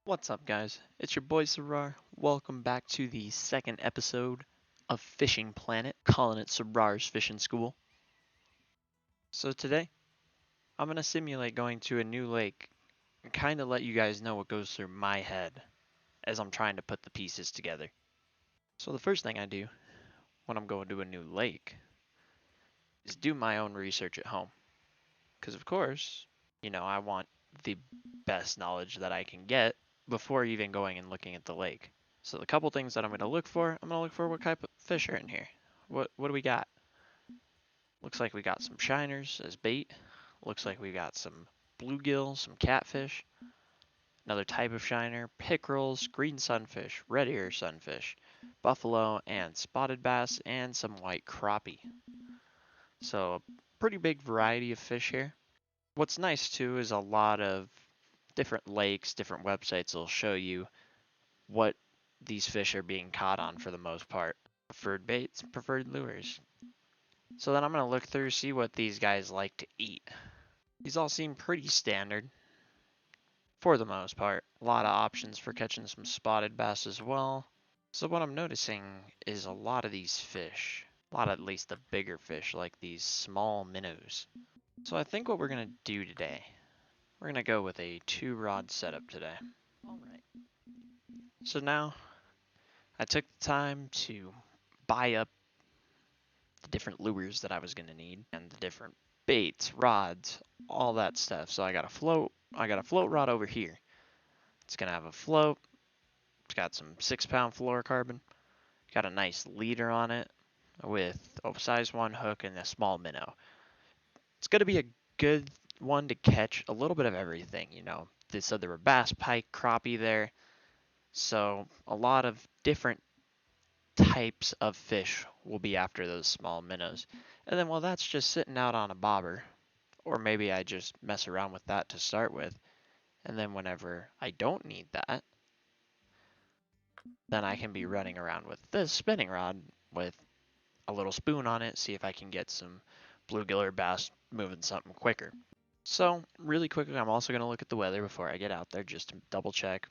What's up, guys? It's your boy Serar. Welcome back to the second episode of Fishing Planet, calling it Serar's Fishing School. So today, I'm going to simulate going to a new lake and kind of let you guys know what goes through my head as I'm trying to put the pieces together. So the first thing I do when I'm going to a new lake is do my own research at home. Because of course, I want the best knowledge that I can get before even going and looking at the lake. So the couple things that I'm going to look for, I'm going to look for what type of fish are in here. What do we got? Looks like we got some shiners as bait. Looks like we got some bluegill, some catfish, another type of shiner, pickerels, green sunfish, red ear sunfish, buffalo, and spotted bass, and some white crappie. So a pretty big variety of fish here. What's nice too is a lot of different lakes, different websites will show you what these fish are being caught on for the most part. Preferred baits, preferred lures. So then I'm going to look through, see what these guys like to eat. These all seem pretty standard for the most part. A lot of options for catching some spotted bass as well. So what I'm noticing is a lot of these fish, a lot of at least the bigger fish like these small minnows. So I think what we're going to do today, we're going to go with a 2-rod setup today. Alright. So now I took the time to buy up the different lures that I was going to need and the different baits, rods, all that stuff. So I got a float rod over here. It's going to have a float. It's got some 6-pound fluorocarbon. Got a nice leader on it with a size 1 hook and a small minnow. It's going to be a good one to catch a little bit of everything, They said there were bass, pike, crappie there. So a lot of different types of fish will be after those small minnows. And then while that's just sitting out on a bobber, or maybe I just mess around with that to start with, and then whenever I don't need that, then I can be running around with this spinning rod with a little spoon on it, see if I can get some bluegill or bass moving something quicker. So really quickly, I'm also going to look at the weather before I get out there just to double check.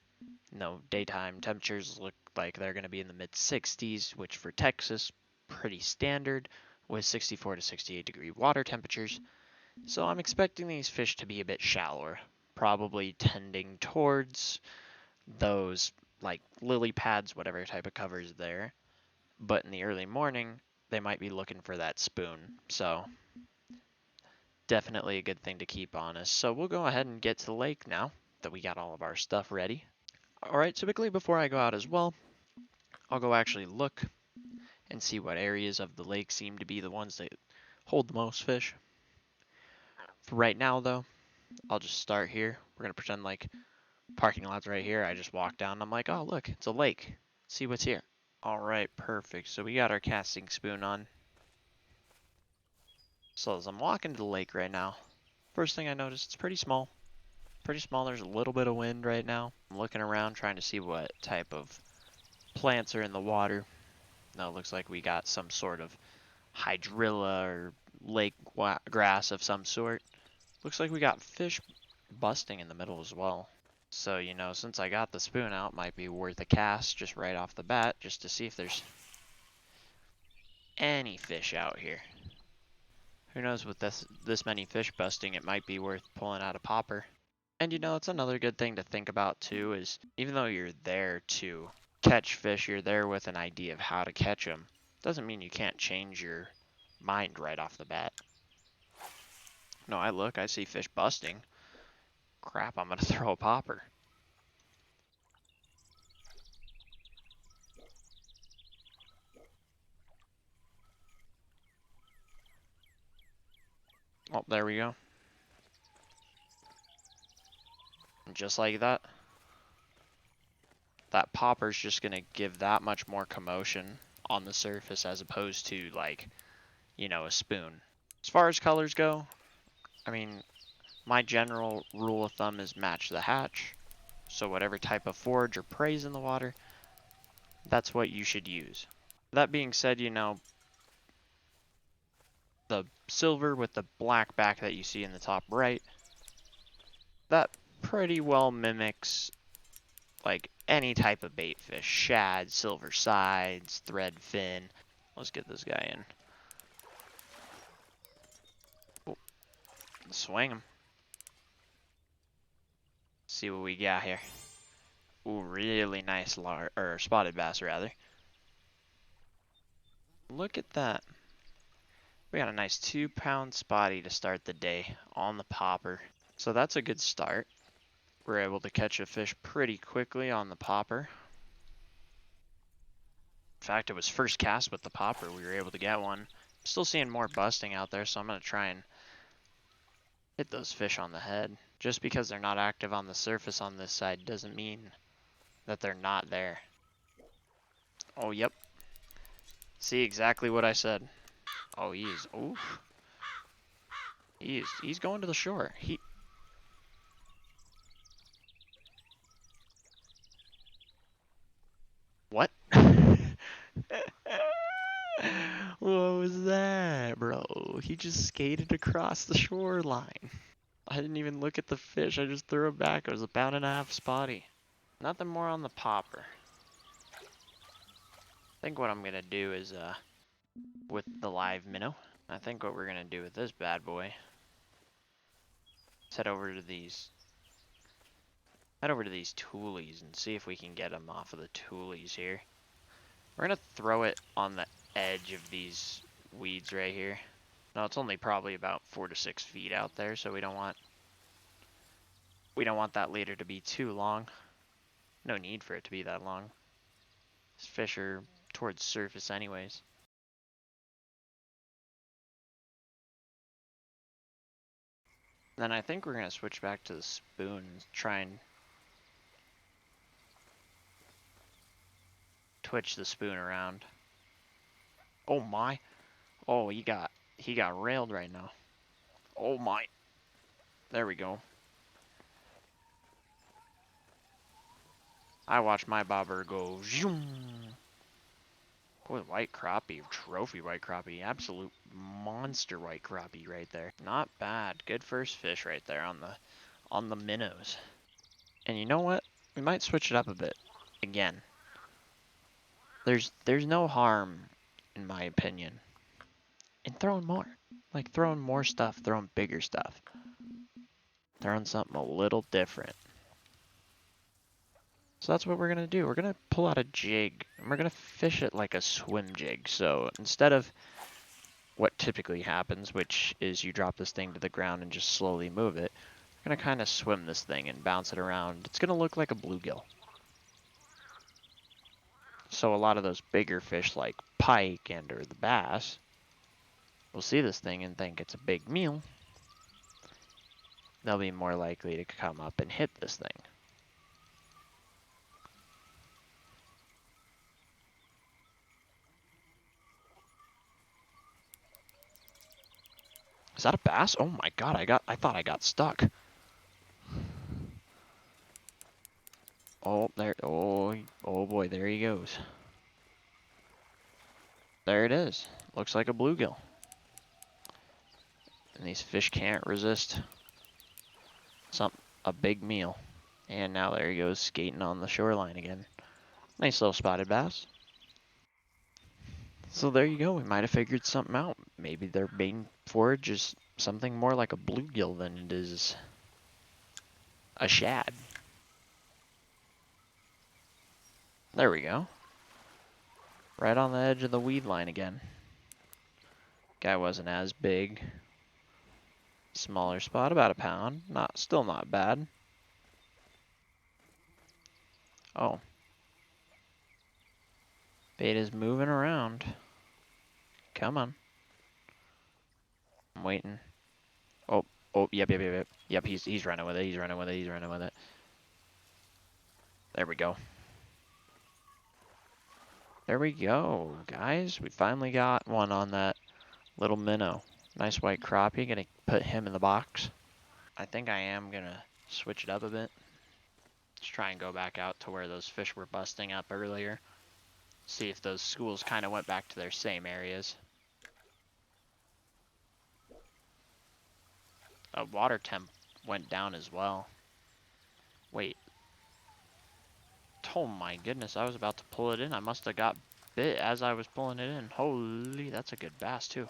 Daytime temperatures look like they're going to be in the mid 60s, which for Texas, pretty standard, with 64 to 68 degree water temperatures. So I'm expecting these fish to be a bit shallower, probably tending towards those like lily pads, whatever type of cover is there. But in the early morning, they might be looking for that spoon. So definitely a good thing to keep on us. So we'll go ahead and get to the lake now that we got all of our stuff ready. Alright, typically before I go out as well, I'll go actually look and see what areas of the lake seem to be the ones that hold the most fish. For right now though, I'll just start here. We're going to pretend like parking lot's right here. I just walk down and I'm like, oh look, it's a lake. Let's see what's here. Alright, perfect. So we got our casting spoon on. So as I'm walking to the lake right now, first thing I notice, it's pretty small. Pretty small, there's a little bit of wind right now. I'm looking around trying to see what type of plants are in the water. Now it looks like we got some sort of hydrilla or lake grass of some sort. Looks like we got fish busting in the middle as well. So, since I got the spoon out, might be worth a cast just right off the bat, just to see if there's any fish out here. Who knows, with this many fish busting, it might be worth pulling out a popper. And it's another good thing to think about too is even though you're there to catch fish, you're there with an idea of how to catch them. Doesn't mean you can't change your mind right off the bat. No, I see fish busting. Crap, I'm gonna throw a popper. Oh, there we go. And just like that, that popper's just gonna give that much more commotion on the surface as opposed to like, a spoon. As far as colors go, I mean, my general rule of thumb is match the hatch. So whatever type of forage or prey's in the water, that's what you should use. That being said, the silver with the black back that you see in the top right, that pretty well mimics like any type of bait fish. Shad, silver sides, threadfin. Let's get this guy in. Oh, swing him. See what we got here. Ooh, really nice or spotted bass rather. Look at that. We got a nice 2-pound spotty to start the day on the popper. So that's a good start. We're able to catch a fish pretty quickly on the popper. In fact, it was first cast with the popper we were able to get one. Still seeing more busting out there, so I'm going to try and hit those fish on the head. Just because they're not active on the surface on this side doesn't mean that they're not there. Oh, yep. See exactly what I said. Oh, oof. He's going to the shore. What? What was that, bro? He just skated across the shoreline. I didn't even look at the fish. I just threw it back. It was a pound and a half spotty. Nothing more on the popper. I think what I'm gonna do is with the live minnow. I think what we're gonna do with this bad boy is head over to these toolies and see if we can get them off of the toolies here. We're gonna throw it on the edge of these weeds right here. No, it's only probably about 4 to 6 feet out there, so we don't want that leader to be too long. No need for it to be that long. These fish are towards surface anyways. Then I think we're gonna switch back to the spoon and try and twitch the spoon around. Oh my. Oh, he got railed right now. Oh my. There we go. I watched my bobber go zoom. Boy, white crappie, trophy white crappie, absolute monster white crappie right there. Not bad. Good first fish right there on the minnows. And you know what? We might switch it up a bit. Again. There's no harm, in my opinion, in throwing more. Like throwing more stuff, throwing bigger stuff. Throwing something a little different. So that's what we're gonna do. We're gonna pull out a jig and we're gonna fish it like a swim jig. So instead of what typically happens, which is you drop this thing to the ground and just slowly move it, we're gonna kind of swim this thing and bounce it around. It's gonna look like a bluegill. So a lot of those bigger fish like pike and or the bass will see this thing and think it's a big meal. They'll be more likely to come up and hit this thing. Is that a bass? Oh my god, I thought I got stuck. Oh, there, oh boy, there he goes. There it is. Looks like a bluegill. And these fish can't resist a big meal. And now there he goes, skating on the shoreline again. Nice little spotted bass. So there you go, we might have figured something out. Maybe their main forage is something more like a bluegill than it is a shad. There we go. Right on the edge of the weed line again. Guy wasn't as big. Smaller spot, about a pound. Still not bad. Oh. Bait is moving around. Come on. I'm waiting. Oh, yep. Yep, he's running with it, he's running with it. There we go. There we go, guys. We finally got one on that little minnow. Nice white crappie. Gonna put him in the box. I think I am gonna switch it up a bit. Let's try and go back out to where those fish were busting up earlier. See if those schools kind of went back to their same areas. Water temp went down as well. Wait. Oh my goodness, I was about to pull it in. I must have got bit as I was pulling it in. Holy, that's a good bass too.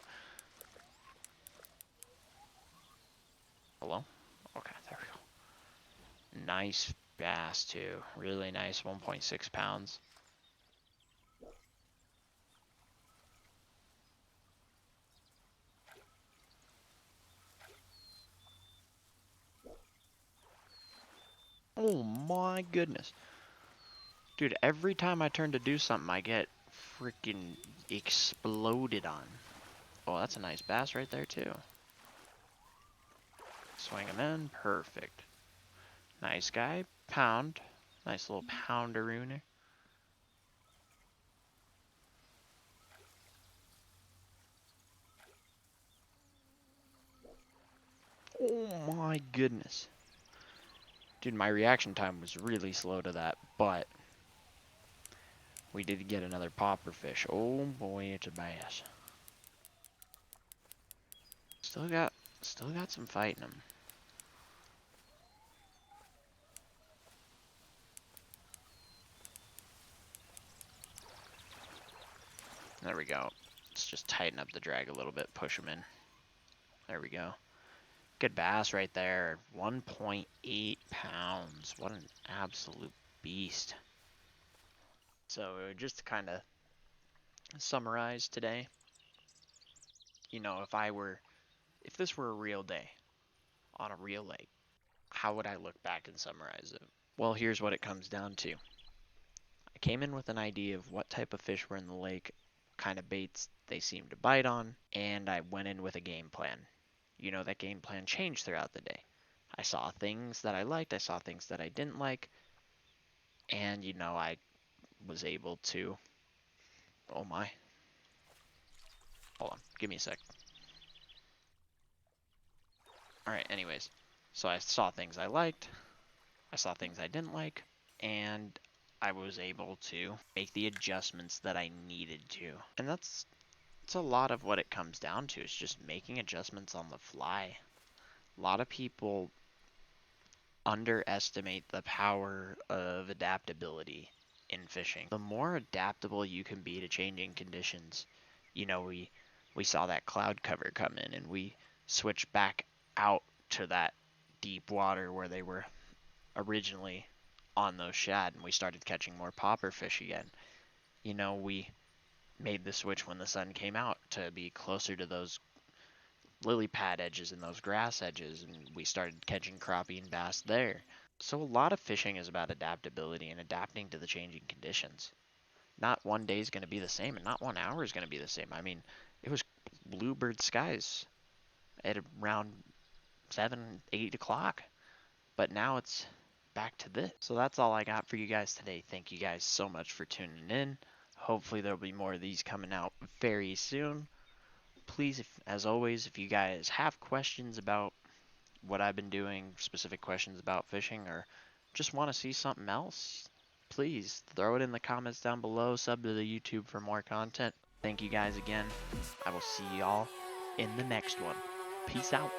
Hello? Okay, there we go. Nice bass too. Really nice, 1.6 pounds. Oh my goodness. Dude, every time I turn to do something, I get freaking exploded on. Oh, that's a nice bass right there too. Swing him in, perfect. Nice guy, pound. Nice little pounderooner. Oh my goodness. Dude, my reaction time was really slow to that, but we did get another popper fish. Oh boy, it's a bass. Still got some fight in him. There we go. Let's just tighten up the drag a little bit, push him in. There we go. Good bass right there. 1.8 pounds. What an absolute beast. So just to kind of summarize today, if this were a real day on a real lake, how would I look back and summarize it? Well, here's what it comes down to. I came in with an idea of what type of fish were in the lake, what kind of baits they seemed to bite on, and I went in with a game plan. That game plan changed throughout the day. I saw things that I liked, I saw things that I didn't like, and I was able to. Oh my. Hold on, give me a sec. Alright, anyways. So I saw things I liked, I saw things I didn't like, and I was able to make the adjustments that I needed to. And that's a lot of what it comes down to, is just making adjustments on the fly. A lot of people underestimate the power of adaptability in fishing. The more adaptable you can be to changing conditions, we saw that cloud cover come in and we switched back out to that deep water where they were originally on those shad, and we started catching more popper fish again. We made the switch when the sun came out to be closer to those lily pad edges and those grass edges, and we started catching crappie and bass there. So a lot of fishing is about adaptability and adapting to the changing conditions. Not one day is going to be the same, and not 1 hour is going to be the same. I mean, it was bluebird skies at around 7, 8 o'clock, but now it's back to this. So that's all I got for you guys today. Thank you guys so much for tuning in. Hopefully there'll be more of these coming out very soon. Please, as always, if you guys have questions about what I've been doing, specific questions about fishing, or just want to see something else, please throw it in the comments down below. Sub to the YouTube for more content. Thank you guys again. I will see y'all in the next one. Peace out.